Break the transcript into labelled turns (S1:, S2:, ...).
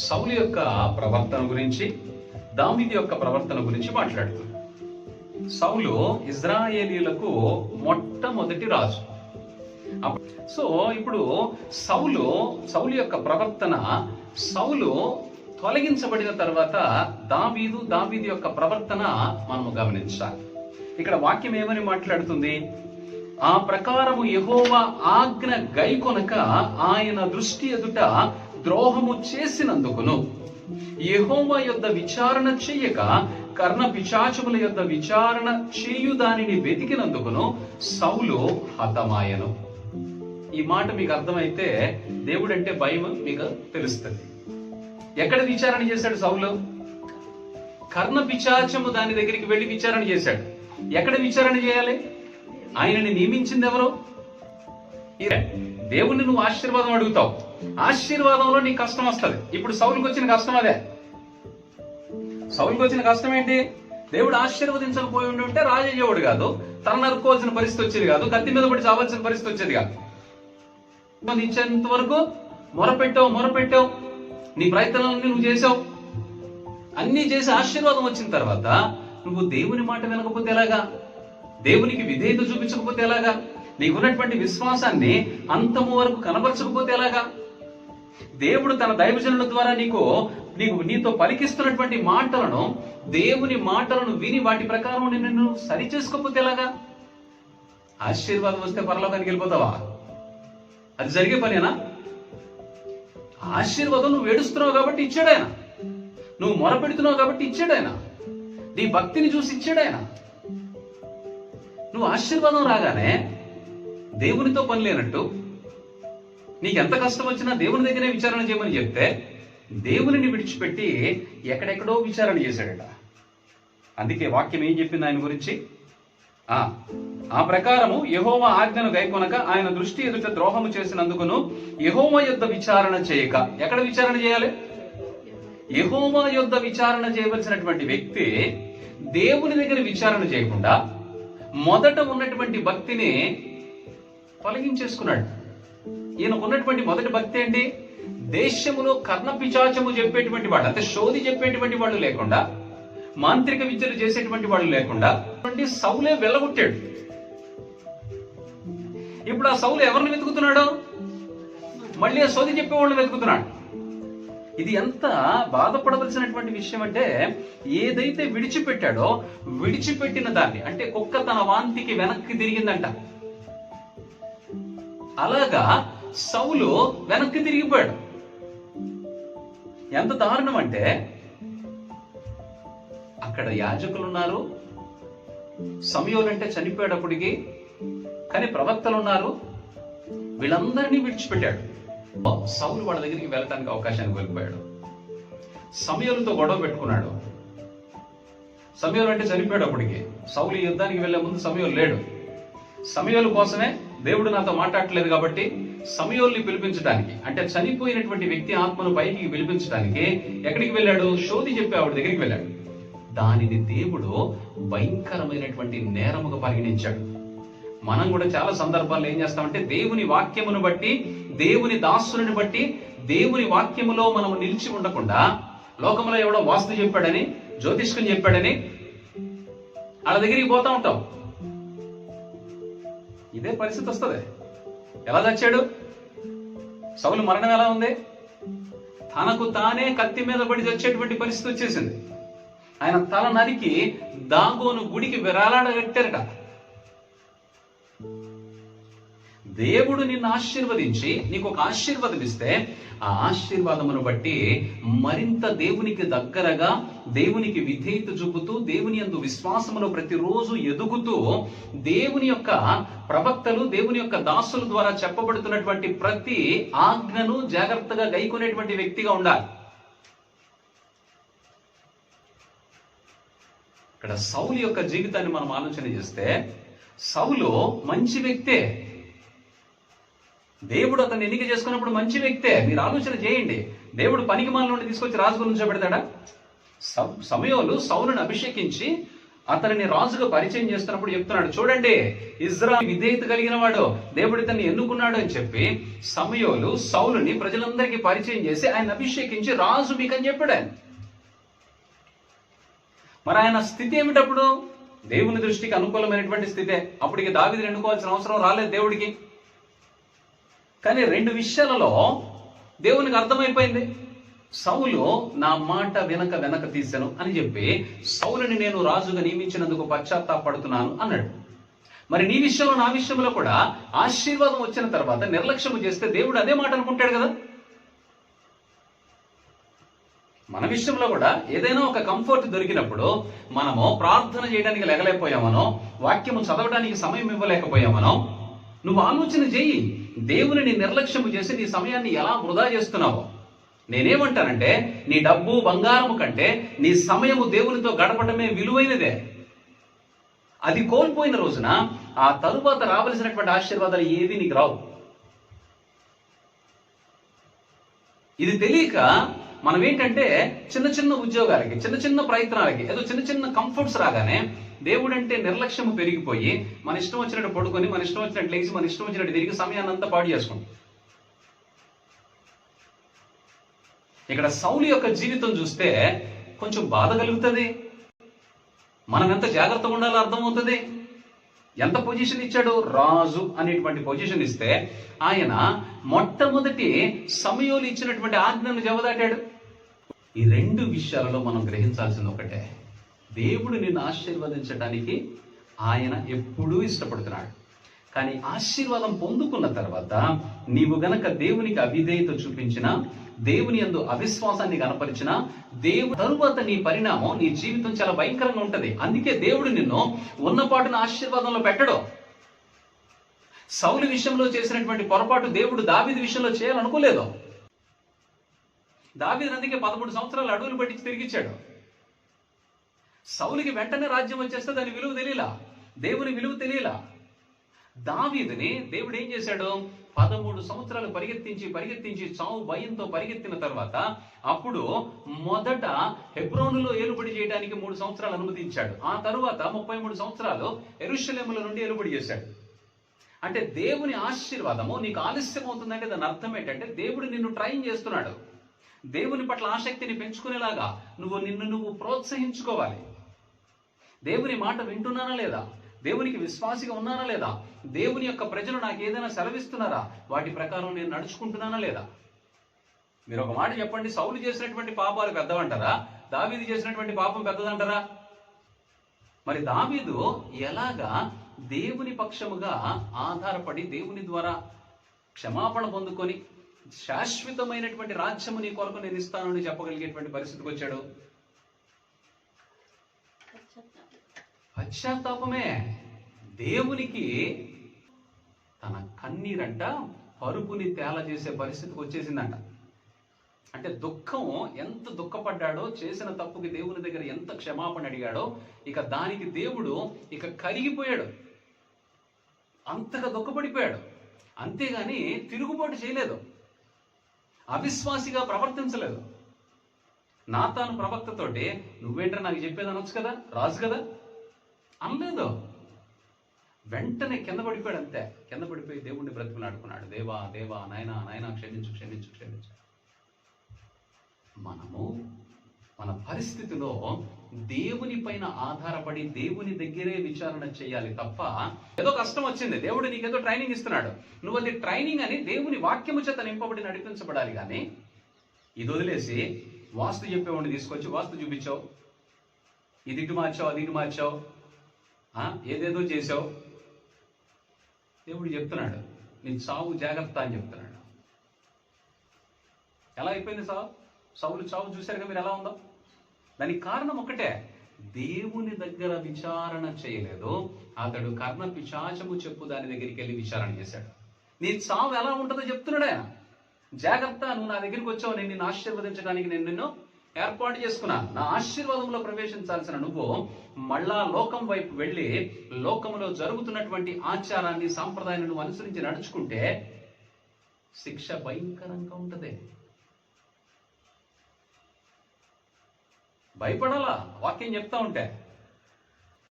S1: సౌలు యొక్క ప్రవర్తన గురించి, దావీదు యొక్క ప్రవర్తన గురించి మాట్లాడుతుంది. సౌలు ఇజ్రాయేలీయులకు మొట్టమొదటి రాజు. సో ఇప్పుడు సౌలు యొక్క ప్రవర్తన, సౌలు తొలగించబడిన తర్వాత దావీదు యొక్క ప్రవర్తన మనము గమనించాలి. ఇక్కడ వాక్యం ఏమని మాట్లాడుతుంది? ఆ ప్రకారము యెహోవా ఆజ్ఞ గైకొనక ఆయన దృష్టి ఎదుట ద్రోహము చేసినందుకును, యెహోవా యొద్ద విచారణ చెయ్యక కర్ణ పిశాచముల యొద్ద విచారణ చేయు దానిని వెతికినందుకును సౌలు హతమాయను. ఈ మాట మీకు అర్థమైతే దేవుడంటే భయం మీకు తెలుస్తుంది. ఎక్కడ విచారణ చేశాడు సౌలు? కర్ణ పిశాచము దాని దగ్గరికి వెళ్లి విచారణ చేశాడు. ఎక్కడ విచారణ చేయాలి? ఆయనని నియమించింది ఎవరు? దేవుణ్ణి నువ్వు ఆశీర్వాదం అడుగుతావు, ఆశీర్వాదంలో నీకు కష్టం వస్తుంది. ఇప్పుడు సౌలుకి వచ్చిన కష్టం అదే. సౌలుకి వచ్చిన కష్టం ఏంటి? దేవుడు ఆశీర్వదించకపోయి ఉంటే రాజయ్యేవాడు కాదు, తల నరుకోవాల్సిన పరిస్థితి వచ్చేది కాదు, కత్తి మీద పడి చావాల్సిన పరిస్థితి వచ్చేది కాదు. ఇచ్చేంత వరకు మొరపెట్టావు, నీ ప్రయత్నాలన్నీ నువ్వు చేసావు, అన్ని చేసి ఆశీర్వాదం వచ్చిన తర్వాత నువ్వు దేవుని మాట వినకపోతే ఎలాగా? దేవునికి విధేయత చూపించకపోతే ఎలాగా? నీకున్నటువంటి విశ్వాసాన్ని అంతము వరకు కనబరచకపోతే ఎలాగా? దేవుడు తన దైవజనుల ద్వారా నీతో పలికిస్తున్నటువంటి మాటలను, దేవుని మాటలను విని వాటి ప్రకారం నిన్ను సరి చేసుకోకపోతే ఎలాగా? ఆశీర్వాదం వస్తే పరలోకానికి వెళ్ళిపోతావా? అది జరిగే పనేనా? ఆశీర్వాదం నువ్వు ఏడుస్తున్నావు కాబట్టి ఇచ్చాడు ఆయన, నువ్వు మొరపెడుతున్నావు కాబట్టి ఇచ్చాడు ఆయన, నీ భక్తిని చూసి ఇచ్చాడు ఆయన. నువ్వు ఆశీర్వాదం రాగానే దేవునితో పని లేనట్టు, నీకెంత కష్టం వచ్చినా దేవుని దగ్గరే విచారణ చేయమని చెప్తే దేవునిని విడిచిపెట్టి ఎక్కడెక్కడో విచారణ చేశాడట. అందుకే వాక్యం ఏం చెప్పింది ఆయన గురించి? ఆ ప్రకారము యెహోవా ఆజ్ఞను గైకొనక ఆయన దృష్టి ఎదుట ద్రోహము చేసినందుకును యెహోవా యొద్ద విచారణ చేయక. ఎక్కడ విచారణ చేయాలి? యెహోవా యొద్ద విచారణ చేయవలసినటువంటి వ్యక్తి దేవుని దగ్గర విచారణ చేయకుండా మొదట ఉన్నటువంటి భక్తిని తొలగించేసుకున్నాడు. ఈయనకున్నటువంటి మొదటి భక్తి ఏంటి? దేశములో కర్ణ పిశాచము చెప్పేటువంటి వాడు, అంటే శోధి చెప్పేటువంటి వాళ్ళు లేకుండా, మాంత్రిక విద్యలు చేసేటువంటి వాళ్ళు లేకుండా సౌలే వెళ్ళగొట్టాడు. ఇప్పుడు ఆ సౌలు ఎవరిని వెతుకుతున్నాడు? మళ్ళీ ఆ శోధి చెప్పేవాళ్ళని వెతుకుతున్నాడు. ఇది ఎంత బాధపడవలసినటువంటి విషయం అంటే, ఏదైతే విడిచిపెట్టాడో విడిచిపెట్టిన దాన్ని, అంటే కుక్క తన వాంతికి వెనక్కి తిరిగిందంట, అలాగా సౌలు వెనక్కి తిరిగిపోయాడు. ఎంత దారుణం అంటే, అక్కడ యాజకులు ఉన్నారు, సమూయేలు అంటే చనిపోయేటప్పటికి, కానీ ప్రవక్తలు ఉన్నారు, వీళ్ళందరినీ విడిచిపెట్టాడు. సౌలు వాళ్ళ దగ్గరికి వెళ్ళడానికి అవకాశాన్ని కోల్పోయాడు. సమూయేలుతో గొడవ పెట్టుకున్నాడు. సమూయేలు అంటే చనిపోయేటప్పటికి, సౌలు యుద్ధానికి వెళ్లే ముందు సమూయేలు లేడు. సమూయేలు కోసమే దేవుడు నాతో మాట్లాడట్లేదు కాబట్టి సమూయేలుని పిలిపించడానికి, అంటే చనిపోయినటువంటి వ్యక్తి ఆత్మను పైకి పిలిపించడానికి ఎక్కడికి వెళ్ళాడు? శోధి చెప్పే ఆవిడ దగ్గరికి వెళ్ళాడు. దానిని దేవుడు భయంకరమైనటువంటి నేరముగా పరిగణించాడు. మనం కూడా చాలా సందర్భాల్లో ఏం చేస్తామంటే, దేవుని వాక్యమును బట్టి, దేవుని దాసుని బట్టి, దేవుని వాక్యములో మనము నిలిచి ఉండకుండా, లోకంలో ఎవడో వాస్తు చెప్పాడని, జ్యోతిష్కం చెప్పాడని వాళ్ళ దగ్గరికి పోతా ఉంటాం. ఇదే పరిస్థితి వస్తుంది. ఎలా చచ్చాడు సౌలు? మరణం ఎలా ఉంది? తనకు తానే కత్తి మీద పడి చచ్చేటువంటి పరిస్థితి వచ్చేసింది. ఆయన తల నరికి దాగోను గుడికి విరాళాడగట్టారట. దేవుడు నిన్ను ఆశీర్వదించి నీకు ఒక ఆశీర్వాదం ఇస్తే, ఆ ఆశీర్వాదమును బట్టి మరింత దేవునికి దగ్గరగా, దేవునికి విధేయత చూపుతూ, దేవుని యందు విశ్వాసములో ప్రతిరోజు ఎదుగుతూ, దేవుని యొక్క ప్రవక్తలు, దేవుని యొక్క దాసుల ద్వారా చెప్పబడుతున్నటువంటి ప్రతి ఆజ్ఞను జాగ్రత్తగా గైకొనేటువంటి వ్యక్తిగా ఉండాలి. ఇక్కడ సౌలు యొక్క జీవితాన్ని మనం ఆలోచన చేస్తే, సౌలు మంచి వ్యక్తే. దేవుడు అతన్ని ఎన్నిక చేసుకున్నప్పుడు మంచి వ్యక్తే. మీరు ఆలోచన చేయండి, దేవుడు పనికి మాల నుండి తీసుకొచ్చి రాజుగా నుంచోబెడతాడా? సమూయేలు సౌలును అభిషేకించి అతనిని రాజుగా పరిచయం చేస్తున్నప్పుడు చెప్తున్నాడు, చూడండి ఇజ్రాయెల్ విధేయత కలిగిన వాడు, దేవుడు ఇతన్ని ఎన్నుకున్నాడు అని చెప్పి సమూయేలు సౌలుని ప్రజలందరికీ పరిచయం చేసి ఆయన అభిషేకించి రాజు మీకని చెప్పాడు ఆయన. మరి ఆయన స్థితి ఏమిటప్పుడు? దేవుని దృష్టికి అనుకూలమైనటువంటి స్థితే. అప్పటికి దావీదుని ఎన్నుకోవాల్సిన అవసరం రాలేదు దేవుడికి. కానీ 2 విషయాలలో దేవునికి అర్థమైపోయింది. సౌలు నా మాట వెనక తీశాను అని చెప్పి సౌలుని నేను రాజుగా నియమించినందుకు పశ్చాత్తాపడుతున్నాను అన్నాడు. మరి నీ విషయంలో నా విషయంలో కూడా ఆశీర్వాదం వచ్చిన తర్వాత నిర్లక్ష్యం చేస్తే దేవుడు అదే మాట అనుకుంటాడు కదా. మన విషయంలో కూడా ఏదైనా ఒక కంఫర్ట్ దొరికినప్పుడు మనము ప్రార్థన చేయడానికి లెగలేకపోయామనో, వాక్యము చదవడానికి సమయం ఇవ్వలేకపోయామనో, నువ్వు ఆలోచన చేయి, దేవుని నిర్లక్ష్యము చేసి నీ సమయాన్ని ఎలా వృధా చేస్తున్నావో. నేనేమంటానంటే నీ డబ్బు బంగారము కంటే నీ సమయము దేవునితో గడపడమే విలువైనదే. అది కోల్పోయిన రోజున ఆ తరువాత రావలసినటువంటి ఆశీర్వాదాలు ఏవి నీకు రావు. ఇది తెలియక మనం ఏంటంటే చిన్న ఉద్యోగాలకి, చిన్న ప్రయత్నాలకి, ఏదో చిన్న కంఫర్ట్స్ రాగానే దేవుడంటే నిర్లక్ష్యము పెరిగిపోయి మన ఇష్టం వచ్చినట్టు పడుకొని, మన ఇష్టం వచ్చినట్టు లేచి, మన ఇష్టం వచ్చినట్టు తిరిగి సమయాన్ని అంతా పాడు చేసుకుంటాం. ఇక్కడ సౌలు యొక్క జీవితం చూస్తే కొంచెం బాధ కలుగుతుంది. మనం ఎంత జాగ్రత్తగా ఉండాలో అర్థమవుతుంది. ఎంత పొజిషన్ ఇచ్చాడు? రాజు అనేటువంటి పొజిషన్ ఇస్తే ఆయన మొట్టమొదటి సమూయేలు ఇచ్చినటువంటి ఆజ్ఞను జవదాటాడు. ఈ 2 విషయాలలో మనం గ్రహించాల్సింది ఒకటే, దేవుడు నిన్ను ఆశీర్వదించడానికి ఆయన ఎప్పుడూ ఇష్టపడుతున్నాడు. కానీ ఆశీర్వాదం పొందుకున్న తర్వాత నీవు గనక దేవునికి అవిధేయత చూపించినా, దేవుని యందు అవిశ్వాసాన్ని కనపరిచిన తరువాత నీ పరిణామం, నీ జీవితం చాలా భయంకరంగా ఉంటది. అందుకే దేవుడు నిన్ను ఉన్నపాటున ఆశీర్వాదంలో పెట్టడు. సౌలు విషయంలో చేసినటువంటి పొరపాటు దేవుడు దావీదు విషయంలో చేయాలనుకోలేదు. దావీదు అందుకే 13 సంవత్సరాలు అడవులు పట్టించి తిరిగిచ్చాడు. సౌలుకి వెంటనే రాజ్యం వచ్చేస్తే దాని విలువ తెలియలా, దేవుని విలువ తెలియలా. దావీదుని దేవుడు ఏం చేశాడు? 13 సంవత్సరాలు పరిగెత్తించి చావు భయంతో పరిగెత్తిన తర్వాత అప్పుడు మొదట హెబ్రోనులో ఏలుబడి చేయడానికి 3 సంవత్సరాలు అనుమతించాడు. ఆ తరువాత 33 సంవత్సరాలు యెరూషలేములో నుండి ఏలుబడి చేశాడు. అంటే దేవుని ఆశీర్వాదము నీకు ఆలస్యం అవుతుందంటే దాని అర్థం ఏంటంటే దేవుడు నిన్ను ట్రైన్ చేస్తున్నాడు. దేవుని పట్ల ఆసక్తిని పెంచుకునేలాగా నిన్ను నువ్వు ప్రోత్సహించుకోవాలి. దేవుని మాట వింటున్నానా లేదా? దేవునికి విశ్వాసిగా ఉన్నానా లేదా? దేవుని యొక్క ప్రజలు నాకు ఏదైనా సెలవిస్తున్నారా? వాటి ప్రకారం నేను నడుచుకుంటున్నానా లేదా? మీరు ఒక మాట చెప్పండి, సౌలు చేసినటువంటి పాపాలు పెద్దవంటారా? దావీదు చేసినటువంటి పాపం పెద్దదంటారా? మరి దావీదు ఎలాగా దేవుని పక్షముగా ఆధారపడి దేవుని ద్వారా క్షమాపణ పొందుకొని శాశ్వతమైనటువంటి రాజ్యము నీ కొరకు నేను ఇస్తానని చెప్పగలిగేటువంటి పరిస్థితికి వచ్చాడు? పశ్చాత్తాపమే. దేవునికి తన కన్నీరంట పరుపుని తేల చేసే పరిస్థితికి వచ్చేసిందంట. అంటే దుఃఖం ఎంత దుఃఖపడ్డాడో, చేసిన తప్పుకి దేవుని దగ్గర ఎంత క్షమాపణ అడిగాడో, ఇక దానికి దేవుడు ఇక కరిగిపోయాడు, అంతగా దుఃఖపడిపోయాడు. అంతేగాని తిరుగుబాటు చేయలేదు, అవిశ్వాసిగా ప్రవర్తించలేదు. నాతాను ప్రవక్తతోటి నువ్వేంటో నాకు చెప్పేది అనొచ్చు కదా, రాజు కదా అనలేదు. వెంటనే కింద పడిపోయాడు. అంతే, కింద పడిపోయి దేవుణ్ణి బ్రతిమలాడుకున్నాడు. దేవా దేవా, నాయనా క్షమించు. మనము మన పరిస్థితిలో దేవుని పైన ఆధారపడి దేవుని దగ్గరే విచారణ చేయాలి తప్ప, ఏదో కష్టం వచ్చింది, దేవుడు నీకేదో ట్రైనింగ్ ఇస్తున్నాడు, నువ్వు అది ట్రైనింగ్ అని దేవుని వాక్యము చేత నింపబడి నడిపించబడాలి. కానీ ఇది వదిలేసి వాస్తు చెప్పేవాడిని తీసుకొచ్చి వాస్తు చూపించావు, ఇది ఇటు మార్చావు, అది ఇటు మార్చావు, ఏదేదో చేసావు. దేవుడు చెప్తున్నాడు నీ చావు జాగ్రత్త అని చెప్తున్నాడు. ఎలా అయిపోయింది సౌలు చావు? చూశారుగా మీరు ఎలా ఉందో. దానికి కారణం ఒకటే, దేవుని దగ్గర విచారణ చేయలేదు. అతడు కర్ణ పిశాచము చెప్పు దాని దగ్గరికి వెళ్ళి విచారణ చేశాడు. నీ చావు ఎలా ఉంటుందో చెప్తున్నాడు ఆయన. జాగ్రత్త, నువ్వు నా దగ్గరికి వచ్చావు, నేను నిన్ను ఆశీర్వదించడానికి నేను నిన్ను ఏర్పాటు చేసుకున్నాను. నా ఆశీర్వాదంలో ప్రవేశించాల్సిన నువ్వు మళ్ళా లోకం వైపు వెళ్ళి లోకంలో జరుగుతున్నటువంటి ఆచారాన్ని, సాంప్రదాయాన్ని నువ్వు అనుసరించి నడుచుకుంటే శిక్ష భయంకరంగా ఉంటది. భయపడాలా వాక్యం చెప్తా ఉంటే.